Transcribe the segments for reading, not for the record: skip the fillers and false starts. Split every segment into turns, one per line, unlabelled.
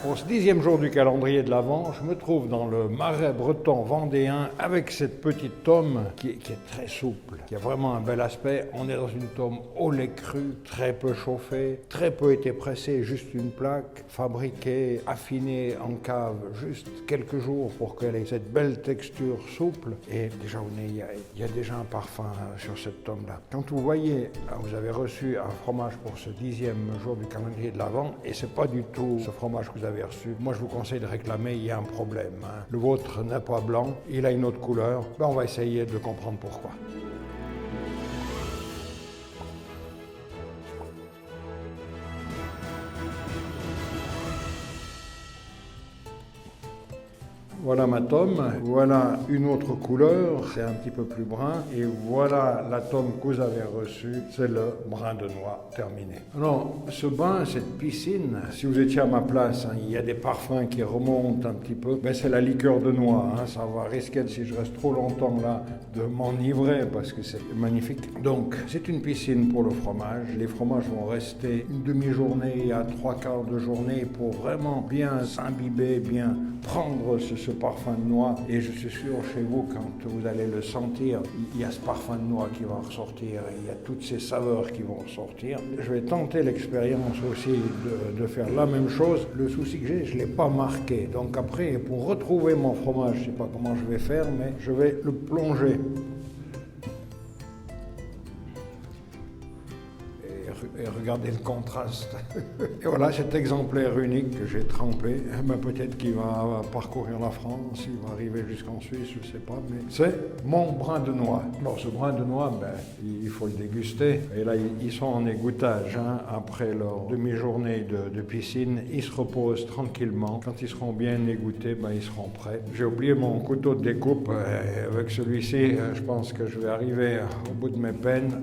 Pour ce 10e jour du calendrier de l'Avent, je me trouve dans le marais breton vendéen avec cette petite tome qui est très souple, qui a vraiment un bel aspect. On est dans une tome au lait cru, très peu chauffée, très peu été pressée, juste une plaque, fabriquée, affinée en cave, juste quelques jours pour qu'elle ait cette belle texture souple. Et déjà au nez, il y a déjà un parfum sur cette tome-là. Quand vous voyez, vous avez reçu un fromage pour ce 10e jour du calendrier de l'Avent, et c'est pas du tout ce fromage que vous avez reçu. Moi, je vous conseille de réclamer, il y a un problème. Le vôtre n'est pas blanc, il a une autre couleur. On va essayer de comprendre pourquoi. Voilà ma tome, voilà une autre couleur, c'est un petit peu plus brun, et voilà la tome que vous avez reçue, c'est le brun de noix terminé. Alors, ce bain, cette piscine, si vous étiez à ma place, il y a des parfums qui remontent un petit peu, c'est la liqueur de noix, ça va risquer, si je reste trop longtemps là, de m'enivrer parce que c'est magnifique. Donc, c'est une piscine pour le fromage, les fromages vont rester une demi-journée à 3/4 de journée pour vraiment bien s'imbiber, bien prendre ce parfum de noix, et je suis sûr chez vous, quand vous allez le sentir, il y a ce parfum de noix qui va ressortir, et il y a toutes ces saveurs qui vont ressortir. Je vais tenter l'expérience aussi de faire la même chose. Le souci que j'ai, je ne l'ai pas marqué, donc après, pour retrouver mon fromage, je ne sais pas comment je vais faire, mais je vais le plonger. Et regardez le contraste. Et voilà cet exemplaire unique que j'ai trempé. Peut-être qu'il va parcourir la France, il va arriver jusqu'en Suisse, je ne sais pas, mais c'est mon brun de noix. Alors ce brun de noix, il faut le déguster. Et là, ils sont en égouttage. Après leur demi-journée de piscine, ils se reposent tranquillement. Quand ils seront bien égouttés, ils seront prêts. J'ai oublié mon couteau de découpe. Avec celui-ci, je pense que je vais arriver au bout de mes peines.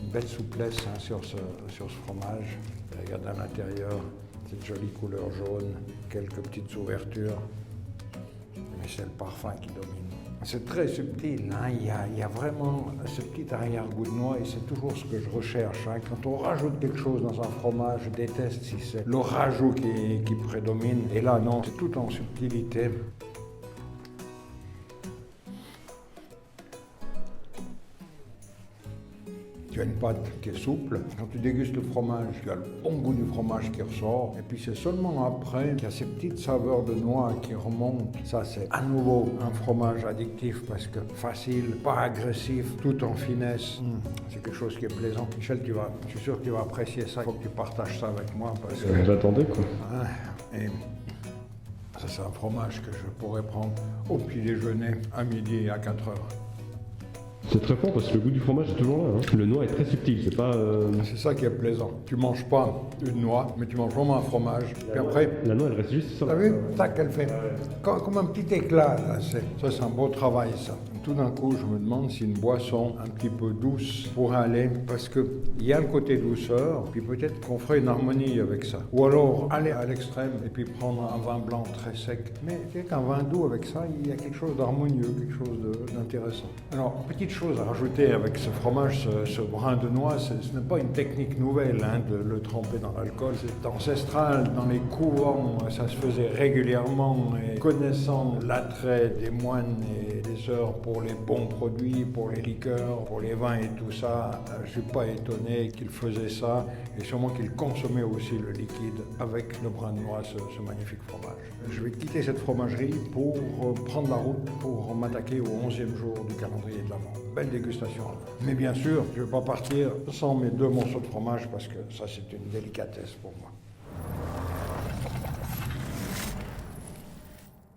Une belle souplesse sur ce fromage. Regardez à l'intérieur, cette jolie couleur jaune, quelques petites ouvertures. Mais c'est le parfum qui domine. C'est très subtil, il y a vraiment ce petit arrière-goût de noix, et c'est toujours ce que je recherche. Quand on rajoute quelque chose dans un fromage, je déteste si c'est le rajout qui prédomine. Et là, non, c'est tout en subtilité. Tu as une pâte qui est souple. Quand tu dégustes le fromage, tu as le bon goût du fromage qui ressort. Et puis c'est seulement après qu'il y a ces petites saveurs de noix qui remontent. Ça, c'est à nouveau un fromage addictif parce que facile, pas agressif, tout en finesse. C'est quelque chose qui est plaisant. Michel, je suis sûr que tu vas apprécier ça. Il faut que tu partages ça avec moi. Parce que
j'attendais quoi.
Et ça, c'est un fromage que je pourrais prendre au petit déjeuner, à midi et à 4 heures.
C'est très fort parce que le goût du fromage est toujours là. Le noix est très subtil, c'est pas...
C'est ça qui est plaisant. Tu manges pas une noix, mais tu manges vraiment un fromage. Puis après...
La noix, elle reste juste ça.
T'as vu? Tac, elle fait comme un petit éclat. Là. Ça, c'est un beau travail, ça. Tout d'un coup, je me demande si une boisson un petit peu douce pourrait aller, parce qu'il y a le côté douceur, puis peut-être qu'on ferait une harmonie avec ça. Ou alors aller à l'extrême et puis prendre un vin blanc très sec. Mais peut-être qu'un vin doux avec ça, il y a quelque chose d'harmonieux, quelque chose d'intéressant. Alors, petite chose à rajouter avec ce fromage, ce brin de noix, ce n'est pas une technique nouvelle de le tremper dans l'alcool. C'est ancestral, dans les couvents, ça se faisait régulièrement. Et connaissant l'attrait des moines et des sœurs pour les bons produits, pour les liqueurs, pour les vins et tout ça, je ne suis pas étonné qu'ils faisaient ça, et sûrement qu'ils consommaient aussi le liquide avec le brin de noix, ce magnifique fromage. Je vais quitter cette fromagerie pour prendre la route, pour m'attaquer au 11e jour du calendrier de l'Avent. Belle dégustation. Mais bien sûr, je ne vais pas partir sans mes 2 morceaux de fromage, parce que ça, c'est une délicatesse pour moi.